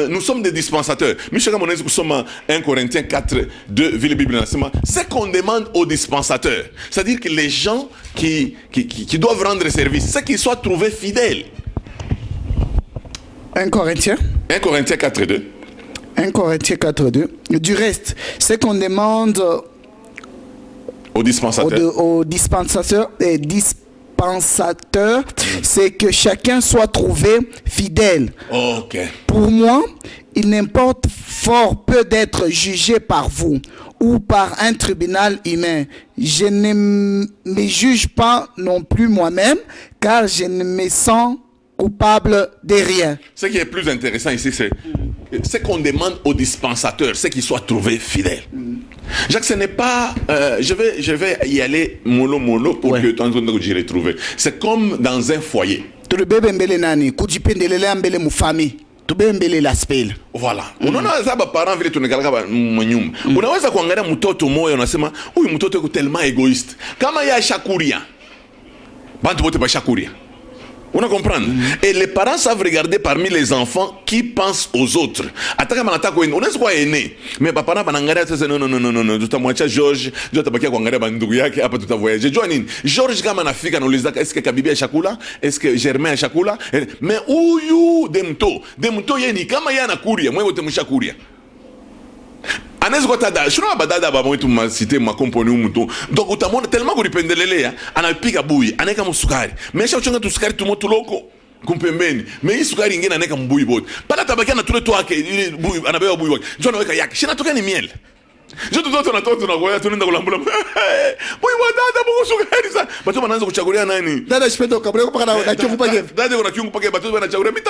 nous sommes des dispensateurs. Michel Gamonès, nous sommes 1 Corinthiens 4, 2, Ville Bible, c'est qu'on demande aux dispensateurs. C'est-à-dire que les gens qui doivent rendre service, c'est qu'ils soient trouvés fidèles. 1 Corinthiens 4, 2. 1 Corinthiens 4, 2. Du reste, c'est qu'on demande aux dispensateurs c'est que chacun soit trouvé fidèle. Ok. Pour moi, il n'importe fort peu d'être jugé par vous ou par un tribunal humain. Je ne me juge pas non plus moi-même, car je ne me sens coupable de rien. Ce qui est plus intéressant ici, c'est qu'on demande aux dispensateurs, c'est qu'ils soient trouvés fidèles. Jacques, ce n'est pas... je vais y aller mollo pour que j'y retrouve. C'est comme dans un foyer. Voilà. Unaona saba parents vile tunakalaka mnyumba. Unaweza kuangalia mtoto moyo unasema huyu mtoto yuko tellement égoïste. Kama ya shakuria. Bantu bote ba shakuria. On a comprendre. Et les parents savent regarder parmi les enfants qui pensent aux autres. Ataka manataka on est quoi aîné. Mais papa na banangalia sasa non. Tutamwacha George, ndio atabakia kuangalia bandugu yake hapa tutavoyager. Jua nini? George kama anafika anauliza est-ce que Kabibi a chakula? Est-ce que Germain a chakula? Mais huyu demto yeni kama yana anakuria, mwewe utemshakuria. Anaweza kwa tada, shuna badada ba mwetu masite makomponi umuto. Donc utamona tellement kuripendelelea, anapiga bui, anaweka msukari. Mesha uchonga tu sukari tumoto loko kumpembeni. Mais hii sukari ingine anaweka mbui bote. Pala tabakia na tule tu wake, ile bui anabeba bui wake. Njoo anaweka yake. Shina toka ni miel. Njoo tutoto na toto na goya tunaenda kulambula. Bui wa dada bongo sukari sana. Batu wanaanza kuchagulia nani? Dada shipendo kabla kwa na kiungu pake. Dada kuna kiungu pake batu wanachagulia. Mimi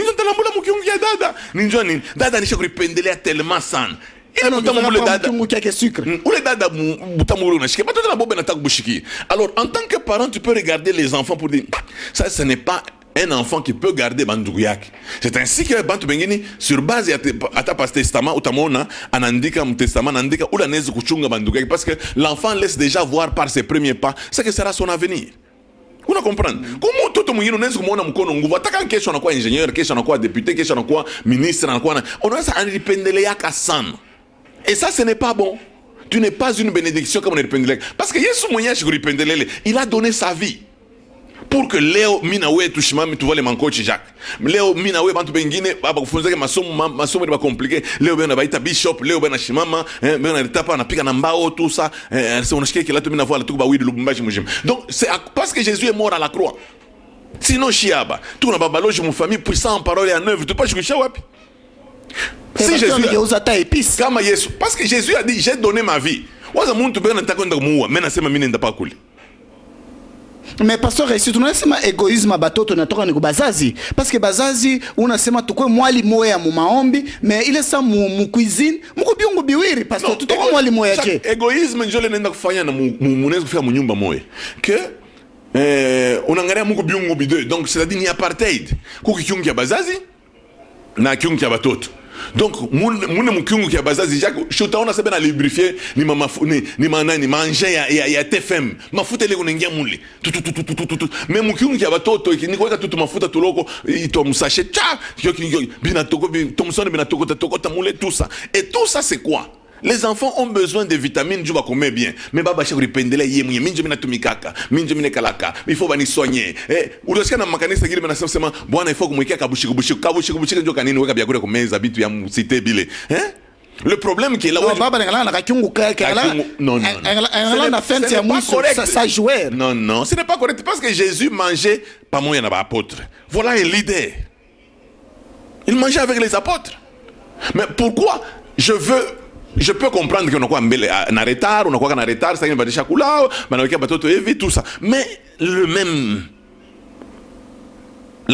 nitalambula mkiungu ya dada. Ni njoo nini? Dada nishakulipendelea tellement sana. Alors, en tant que parent, tu peux regarder les enfants pour dire ça, ce n'est pas un enfant qui peut garder Bandouyak. C'est ainsi que Bantu Bengini, sur base de ta testament, ou tamona, anandika, mon testament, anandika, ou la nez kuchunga Bandouyak, parce que l'enfant laisse déjà voir par ses premiers pas ce que sera son avenir. Vous comprenez? Comment tout le monde est comme on a nguvu ataka kesho anakuwa ingénieur, kesho anakuwa député, kesho anakuwa ministre, anakuwa on a ça anipendeleya kasana. Et ça, ce n'est pas bon. Tu n'es pas une bénédiction comme on est pendelé. Parce que Yesu Moyash Pendelele, il a donné sa vie. Pour que Léo Minawe Tushimami, tu vois les mancochi Jacques. Léo Minawe Bantu Bengine, Babafunze, masomo est compliqué. Léo Ben Abaita Bishop, Léo Ben Ashimama, Ben Atapa, Napika Nambao, tout ça. C'est on a qui l'a tomé à voir la Touba Wid Lubumbashi Mujim. Donc, c'est parce que Jésus est mort à la croix. Sinon, Chiaba, tout n'a pas baloge, mon famille, puissant en parole et en œuvre, tu peux pas jouer Chawapi. Si Jésus parce que Jésus a dit j'ai donné ma vie. Mais pasteur, si tu n'as égoïsme batoto natoka ni kubazazi parce que bazazi unasema tukwe mwali moya mu maombi mais ile sa mu cuisine muko biungu biwiri pasteur tutoko mwali moya je égoïsme njole nenda kufanya na munaweza kufanya mu nyumba moya que unangalia muko biungu bidwe donc c'est-à-dire ni apartheid kuko kiungu ya bazazi na kiungu ya batoto. Donc mune mkiungu kia bazazi Jacques shutaona sebe na lubrifier ni manani manje ya TFM mafuta ile unaingia mule mais mkiungu kia batoto ni kuweka tu mafuta tuloko ito msachet cha bina toko Thomson bina toko mule tout ça et tout ça c'est quoi? Les enfants ont besoin de vitamines, je vais comer bien. Mais baba chez ripendele yemye, minje mina tumikaka, minje mina kalaka. Il faut bani soigner. Ou lorsqu'il y a un mécanisme qui est seulement bon, il faut que moi qui kabushi ndio kanini weka bia kule kumeza bitu ya cité bile. Le problème qui est là, baba ngala na kakyungu kala. Non. Na fente ya mwiso ça jouer. Non, ce n'est pas correct parce que Jésus mangeait pas moyen na ba apôtre. Voilà l'idée. Il mangeait avec les apôtres. Mais pourquoi je peux comprendre qu'on a quoi en retard, on a quoi en retard, ça y est, on va déjà coulao, on a quoi batoto évi, tout ça. Mais la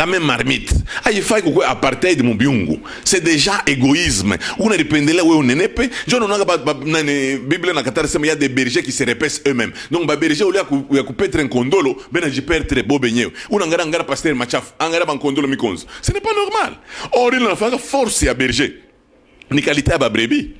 même marmite. Il faut que apartheid mon biungu. C'est déjà égoïsme. On a dépendé là où on est népé. Je n'en ai pas Bible na katara il y a des bergers qui se répètent eux-mêmes. Donc ba berger au lieu de couper un condolo, ben je perds très beau beignet. On a ngara pasteur machaf, ngara ban condolo mikonzo. Ce n'est pas normal. Or il n'a pas force à berger. Ni qualité à ba brebis.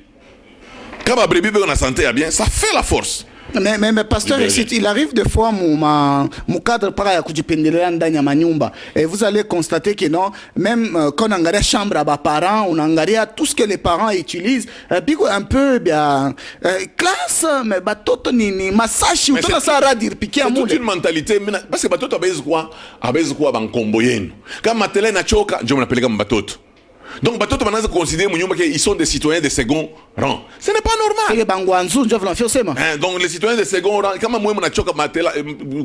Quand ma brebis est en santé bien, ça fait la force. Mais pasteur, il arrive des fois mon cadre para ya kujipendelea ndani ya manyumba. Et vous allez constater que non, même quand on angalia chambre à bas parents, on angalia tout ce que les parents utilisent, biko un peu bien classe, mais batoto ni masashi ou tout ça radir piquer à toute une mentalité parce que batoto abezi kwa bankombo yenu. Kama matele na choka, je m'appelle comme batoto. Donc batoto banaanza considérer qu'ils sont des citoyens de second rang. Ce n'est pas normal. Donc les citoyens de second rang, kama mwe mnachoka matela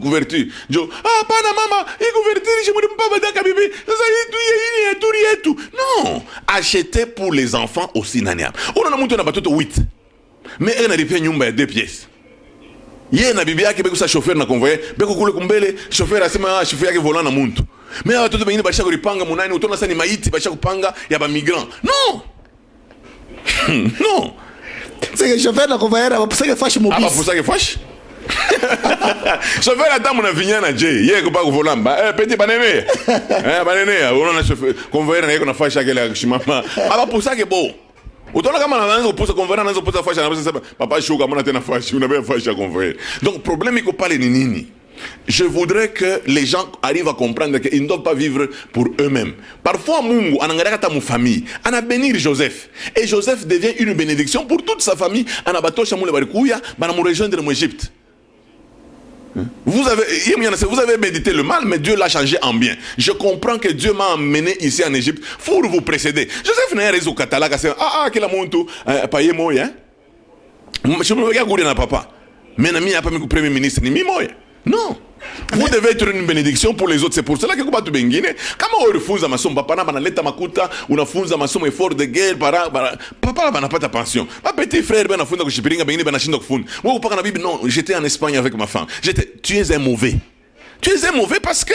couverture. Jo, pana mama, hii couverture je me pas badaka bibi. Sasa hii tu yetu. Non, achetez pour les enfants aussi nania. On a mtu na batoto 8. Mais elle n'a pas nyumba ya 2 pièces. Yeye na bibi yake beko sa chauffeur na convoyer, beko kule kumbele, chauffeur asema chauffeur yake volant na muntu. Mais watoto wengine basha kulipanga munani utona sasa ni maiti basha kupanga ya ba migrant. Non. Non. C'est que chauffeur na convoyer va pour ça que fâche mobile. Ah pour ça que fâche. Chauffeur ata muna vinyana je, yeye ko pa ku volant ba petit banene. Banene, on a chauffeur convoyer na yeko na fâche yake la shimama. Ah pour ça que bon. Utaona kama anaanza kuposa convoyer anaanza kuposa fâche anaanza sema papa shuka mbona tena fâche unabeba fâche ya convoyer. Donc problème iko pale ni nini? Je voudrais que les gens arrivent à comprendre qu'ils ne doivent pas vivre pour eux-mêmes. Parfois, Mungu, anangalia kata mu famille, ana bénir Joseph. Et Joseph devient une bénédiction pour toute sa famille. Anabatosha mule barikuya, bana mu rejoindre mu Égypte. Vous avez médité le mal, mais Dieu l'a changé en bien. Je comprends que Dieu m'a emmené ici en Égypte pour vous précéder. Joseph n'a rien katala c'est quel amonto paye moya. Je me regarde na papa. Mais nami a pas mis premier ministre ni mi moya. Non. Vous devez être une bénédiction pour les autres. C'est pour cela que kubatu bengine kama urefunza masomo papa na banaleta makuta unafunza masomo effort de guerre papa banapata pension. Ma petit frère banafunza kushipiringa bengine banashinda kufunda. Wewe upaka na bibi non, j'étais en Espagne avec ma femme. Tu es un mauvais. Tu es un mauvais parce que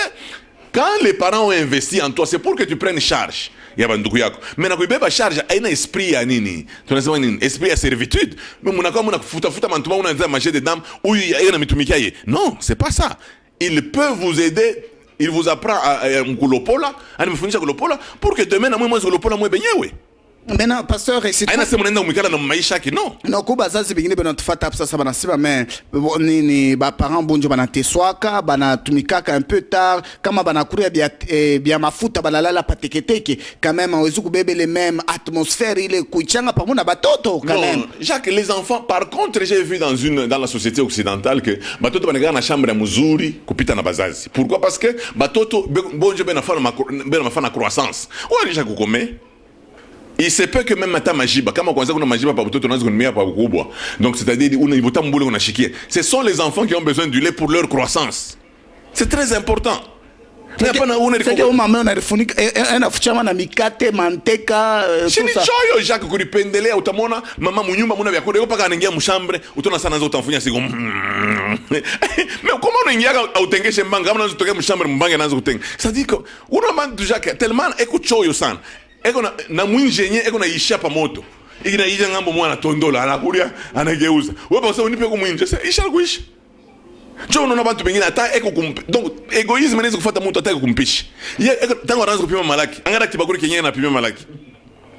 quand les parents ont investi en toi, c'est pour que tu prennes charge. Ya banduku yako. Mais na kuibeba charge haina esprit ya nini? Tunasema nini? Esprit ya servitude. Mais munakuwa futa mantuma unaanza manger des dames huyu yeye anamitumikia yeye. Non, c'est pas ça. Il peut vous aider, il vous apprend à mkulopola, animefundisha kulopola pour que demain na mwe kulopola mwe benyewe. Maintenant, pasteur, c'est aina sema unaenda umikala na maisha yake non. Non, kuba zazi bingine banatufata hapa sasa banasema mais nini ba parents bonjo banateswaka, banatumikaka un peu tard, kama banakuria bia mafuta banalala pateketeke, quand même hawezi kubebe les mêmes atmosphère ile kuichanga pamoja na batoto quand même. Jacques, les enfants par contre j'ai vu dans la société occidentale que batoto banagana na chambre ya mzuri kupita na bazazi. Pourquoi? Parce que batoto bonjo benafana croissance. Ou déjà kukome. Il se peut que même mata majiba kama kwanza kuna majiba pa mtoto unaanza kunimia pa kubwa. Donc c'est-à-dire unaivuta mbule unashikia. Ce sont les enfants qui ont besoin du lait pour leur croissance. C'est très important. C'est que maman anafunika anafuchama na mikate manteka tout ça. Choyo Jacques kulipendelea utamona mama munyumba muna vyakula yuko paka anaingia mshambre utona sana zote utamfunya siku. Mais comment unaingia autengeshe mbanga kama unaanza kutokea mshambre mbanga anaanza kutenga. C'est-à-dire que unaman Jacques tellement ekuchoyo sana. Eko na mwinjenye eko na isha pa moto ikina ija ngambo mwana tondola anakulia anageuza wewe basi unipe ko mwinje sasa isha kuisha jo unaona bantu bengine ata eko donc egoisme inaweza kufuata mtu ata kumpisha ye tangu anaanza kupima malaki angara kibakuri kenyewe anapima malaki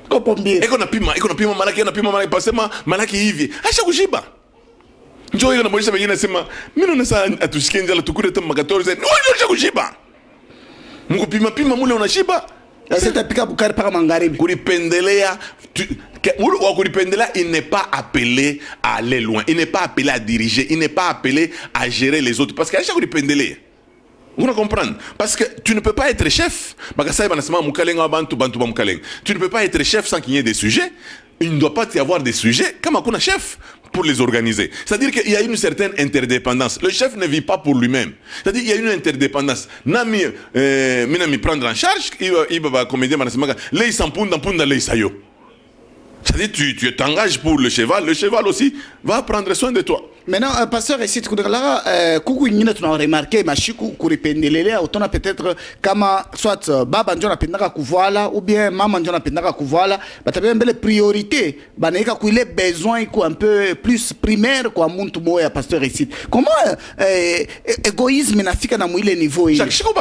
kopo mbili eko napima malaki pasema malaki hivi acha kushiba jo ile namuonyesha bengine nasema mimi naona sana atushike njala tukure tama 14 wewe acha kushiba mkupima mule unashiba. C'est bukari paka magharibi. Kulipendelea il n'est pas appelé à aller loin, il n'est pas appelé à diriger, il n'est pas appelé à gérer les autres parce que acha kulipendelea. Vous comprenez? Parce que tu ne peux pas être chef. Tu ne peux pas être chef sans qu'il y ait des sujets. Il ne doit pas y avoir des sujets comme un chef pour les organiser. C'est-à-dire qu'il y a une certaine interdépendance. Le chef ne vit pas pour lui-même. C'est-à-dire qu'il y a une interdépendance. Nami prendre en charge, il va comédie, les sampunda les sayo. C'est-à-dire tu t'engages pour le cheval aussi va prendre soin de toi. Maintenant, pasteur, ici, kuku ingine tuna remarqué mashiku kuripendelelea utona peut-être kama soit baba ndio anapendaka kuvala ou bien mama ndio anapendaka kuvala batabia mbele priorité banaika kuile besoin iko un peu plus primaire kwa muntu moya pasteur ici. Comment égoïsme inafika na mwile niveau hii? Shiko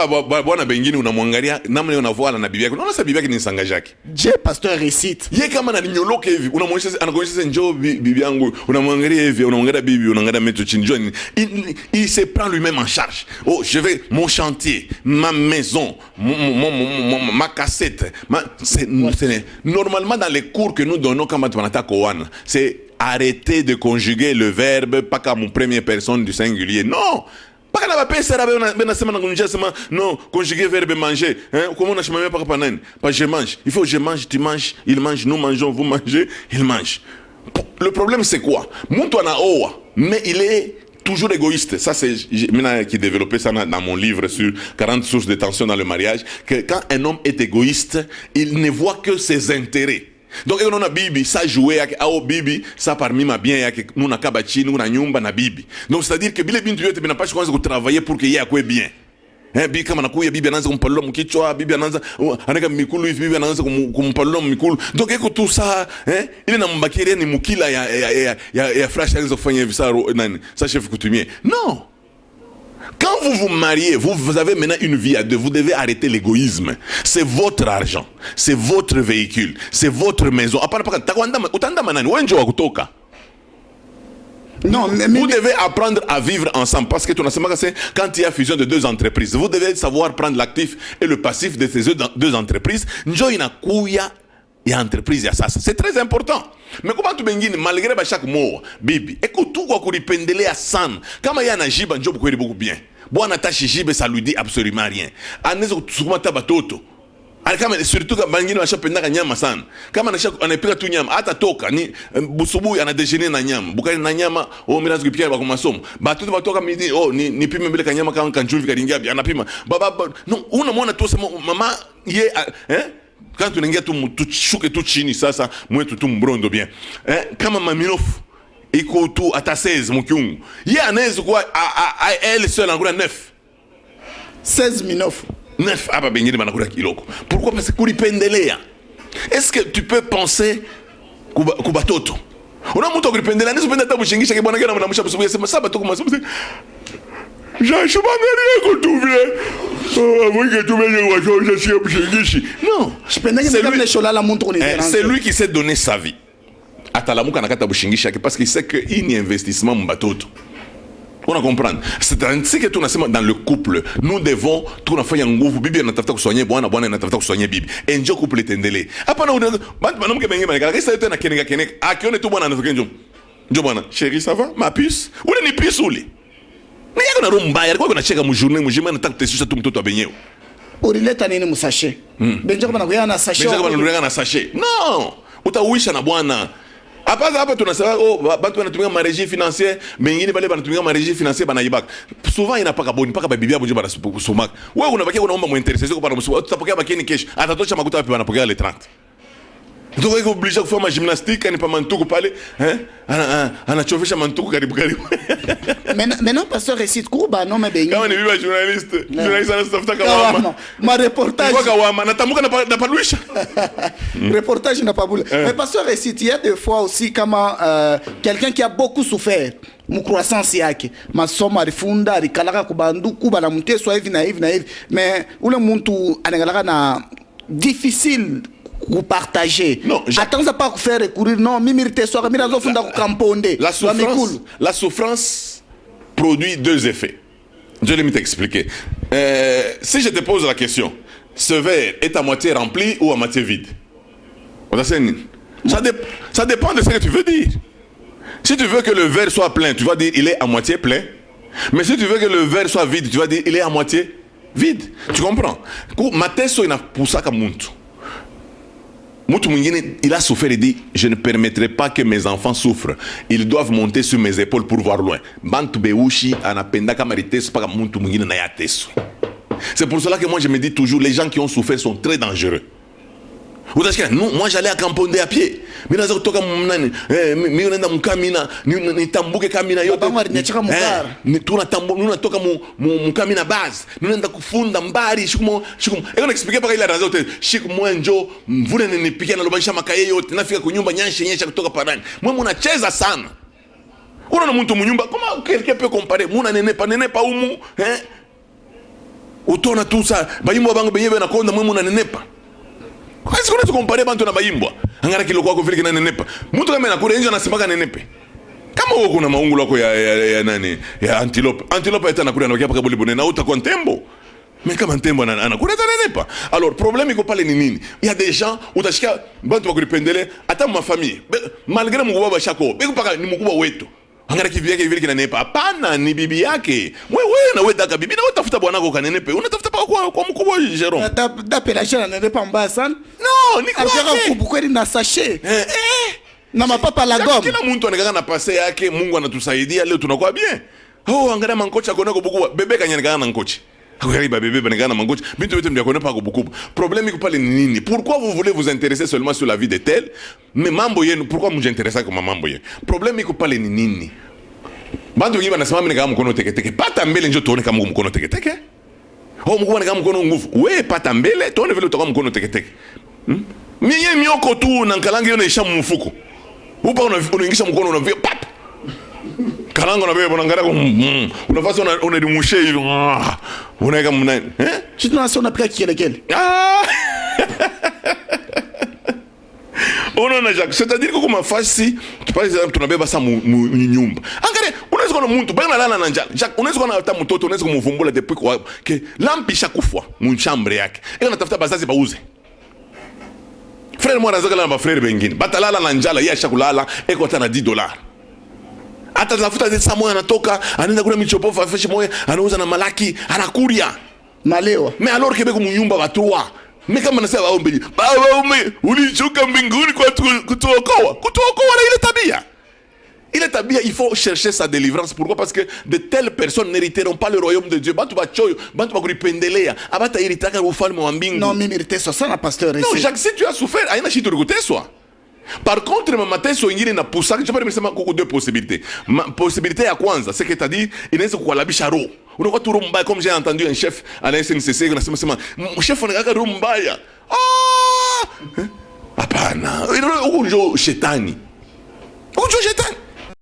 bwana bengine unamwangalia namna unavala na bibi yako. Unaona bibi yake ni sangajaki. Je pasteur ici. Ye kama na nyoloke hivi unamwonyesha anakuonyesha njoo bibi yangu unamwangalia hivi unamwangalia bibi il se prend lui-même en charge. Oh, je vais, mon chantier, ma maison, ma cassette. Normalement, dans les cours que nous donnons, c'est arrêter de conjuguer le verbe, pas comme une première personne du singulier. Non! Non, conjuguer verbe manger. Comment on a changé pas je mange. Il faut je mange, tu manges, il mange, nous mangeons, vous mangez, il mange. Le problème c'est quoi? Mais il est toujours égoïste. Ça c'est Mina qui développé ça dans mon livre sur 40 sources de tension dans le mariage. Que quand un homme est égoïste, il ne voit que ses intérêts. Donc on a bibi ça jouer avec bibi ça parmi ma bien avec nous na kabachi nous na nyumba na bibi. Donc c'est à dire que bile bintu yote bina pas kwanza kutravailler pour que yeye bien. Bi kama nakuya bibi anaanza kumpalula mkichwa, bibi anaanza anaka mikulu hivi, bibi anaanza kumpalula mikulu. Donc eko tout ça ile na mbakiri ni mukila ya fresh anaanza kufanya hivi ça chef coutumier. Non. Quand vous vous mariez, vous avez maintenant une vie à deux, vous devez arrêter l'égoïsme. C'est votre argent, c'est votre véhicule, c'est votre maison. Non, vous devez apprendre à vivre ensemble parce que quand il y a fusion de deux entreprises, vous devez savoir prendre l'actif et le passif de ces deux entreprises. Il y a entreprise, il y a ça. C'est très important. Mais comment tu bengine, malgré chaque mot, bibi, écoute tout quoi qu'on pendele à san. Comme il y a un jibe, un job qui est beaucoup bien. Bon, attache jibe, ça lui dit absolument rien. Anezo souvent tabatoto. Surtout quand bengine va choper na nyama san. Kama on est pire tout nyama, ata toka ni busubu ana déjeuner na nyama. Bukani na nyama, oh mira zikipia ba kumasomo. Batoto batoka midi, oh ni pime mbele kanyama kama kanjuvi kalingia bi anapima. Baba non, unamwona tu sema mama ye quand tu n'engages tout chouke tout chini ça moi tout mbrondo bien kama maminof iko tu ata 16 mkiungu ye anaweza quoi à elle seule en gros 9 16 minof 9 hapa bengine banakula kiloko. Pourquoi? Parce que kulipendelea. Est-ce que tu peux penser kubatoto una mtu kulipendelea nizo penda tabu shingisha ke bwana gana mnamsha busubu yasema saba tu kumasomo non. C'est lui qui s'est donné sa vie. Parce qu'il sait qu'il y a un investissement. On a compris. C'est ainsi que tout dans le couple. Nous devons tout faire un groupe. Bibi na tafuta kusoigner bwana, bwana na tafuta kusoigner bibi. Enjo couple tendele. Hapa na bantu bengi bana kaka sasa tena keneka akione tu bwana anatoka njo. Njo bwana, chérie ça va? Ma puce? Ule ni puce ule. Mais il y a un bail, quoi qu'on a checké mon journée, mon journée, on a testé sur tout le monde. Urileta nini musashe? Benja kama nakuya na sachet. Benja kama nakuya na sachet. Non, utawisha na bwana. Hapa tunasema bantu wanatumia marégie financière, mengine bale wanatumia marégie financière banaibaka. Souvent ina paka boni, paka bibia bonje bana sumak. Wewe unabakia unaomba muinteresse kwa bana msuba, utapokea bakeni cash. Atatosha makuta wapi banapokea le 30. Donc il est obligé de faire ma gymnastique, il n'est pas mantuku pale, on a chauffé mantuku karibu. Maintenant pasteur récite Kouba non mais ben. Quand on est vu journaliste à la Kawama. Ma reportage. Kawama, natamuka na pas luisha. Reportage n'a pas boule. Mais pasteur récite, il y a des fois aussi comment quelqu'un qui a beaucoup souffert. Mu croissance yake masomo alifunda alikalaka kubanduku bana mteso hivi na hivi mais ule muntu anagalaka na difficile vous partagez. Non, attends pas faire recourir. Non, la souffrance produit deux effets. Je vais t'expliquer. Si je te pose la question, ce verre est à moitié rempli ou à moitié vide? Ça dépend de ce que tu veux dire. Si tu veux que le verre soit plein, tu vas dire il est à moitié plein. Mais si tu veux que le verre soit vide, tu vas dire il est à moitié vide. Tu comprends? Mateso ina pusaka muntu. Il a souffert et dit je ne permettrai pas que mes enfants souffrent. Ils doivent monter sur mes épaules pour voir loin. C'est pour cela que moi je me dis toujours les gens qui ont souffert sont très dangereux. Moi j'allais à Camponde à pied. Mais là toka mnani mimi unaenda mkamina nitambuke kamina yote. Tunatoka mkamina base. Ninaenda kufunda mbali shikumo. Eko expliquer paka ile razo yote. Shikumo njo mvule ninipikia na lobanisha makaye yote. Nafika kunyumba nyesha kutoka parani. Mwe mnacheza sana. Unaona mtu mnyumba kama quelqu'un peut comparer muna nenepa umu utona tout ça. Bayimbo bango benyewe na konda mwe muna nenepa. Est-ce qu'on a comparé bantu na bayimbwa? Angara kilo kwa vile kina nenepa. Mtu kama na kurenjo anasimaka nenepe. Kama wewe kuna maungu lako ya nani? Ya antilope. Antilope ita nakula na kwa boli bonena utakuwa tembo. Mais kama tembo anakula tanenepa. Alors problème iko pale ni nini? Il y a des gens utashika bantu bakulipendele hata ma famille. Malgré mkubwa wa shako, biko paka ni mkubwa wetu. Angara kivi yake vile kinanepa. Hapana, ni bibi yake. Wewe na wewe daka bibi na wewe tafuta bwanako kanenepe. Unatafuta pa kwa mkubwa Jerome. Da pelagea nanenepa mbaya sana. No, ni Alikuwa kwake. kubukweli na sachet. Na mapapa la gomme. Kila mtu anakanga na pase yake, Mungu anatusaidia leo tunakuwa bien. Oh, angalia mankocha kona kubukua. Bebe kanyana na nkochi. Akariba bebe banagana mangocha. Bintu yote mdiakona pa kubukubu. Problème iko pale ni nini? Pourquoi vous voulez vous intéresser seulement sur la vie de tel? Mais mambo yenu, pourquoi mjinteressa kwa mambo yenu? Problème iko pale ni nini? Bantu wengi banasema mimi kama mkono teke teke. Pata mbele njo tuone kama mkono teke teke. Oh, mkono kama mkono nguvu. Wewe pata mbele tuone vile utakuwa mkono teke teke. Mimi mioko tu na nkalangi yone isha mfuko. Upa unaingisha mkono unavia pap. Kalanga na bebe unaangalia unafasa unadimushe hivi. Unaweka mnani. Tu n'as on appris kielekele. Unaona Jacques, c'est-à-dire que comme fasi, par exemple tunabeba sa nyumba. Angalia, unaweza kuona mtu bana lala na njala. Jacques, unaweza kuona hata mtoto unaweza kumvumbula depuis kwa que lampisha kufwa mu chambre yake. Ila natafuta bazazi bauze. Frère moi anaweza kala na frère bengine. Batalala na njala, yeye ashakulala eko tana $10. Hata tafuta saa moja anatoka, anaenda kula michopofu afeshi moja, anauza na malaki, anakuria. Nalewa. Mais alors que beko munyumba batua. Mais kama nasema waombe, baba ulichoka mbinguni kwa kutuokoa. Kutuokoa na ile tabia. Ile tabia, il faut chercher sa délivrance. Pourquoi? Parce que de telles personnes n'hériteront pas le royaume de Dieu. Bantu bachoyo, bantu bakulipendelea, abata heritaka ufalme wa mbingu. Non, mimi niliteswa sana pasteur. Non, Jacques, si tu as souffert, aina shitu likuteswa. Par contre, mateso ingine na pusaka, je peux nimesema kuko deux possibilités. Possibilité ya kwanza, c'est que t'as dit inaweza kukualabisha roho. Unakuwa tu roho mbaya, comme j'ai entendu un chef à la SNCC anasema chef anataka roho mbaya. Hapana. Huko ndio shetani.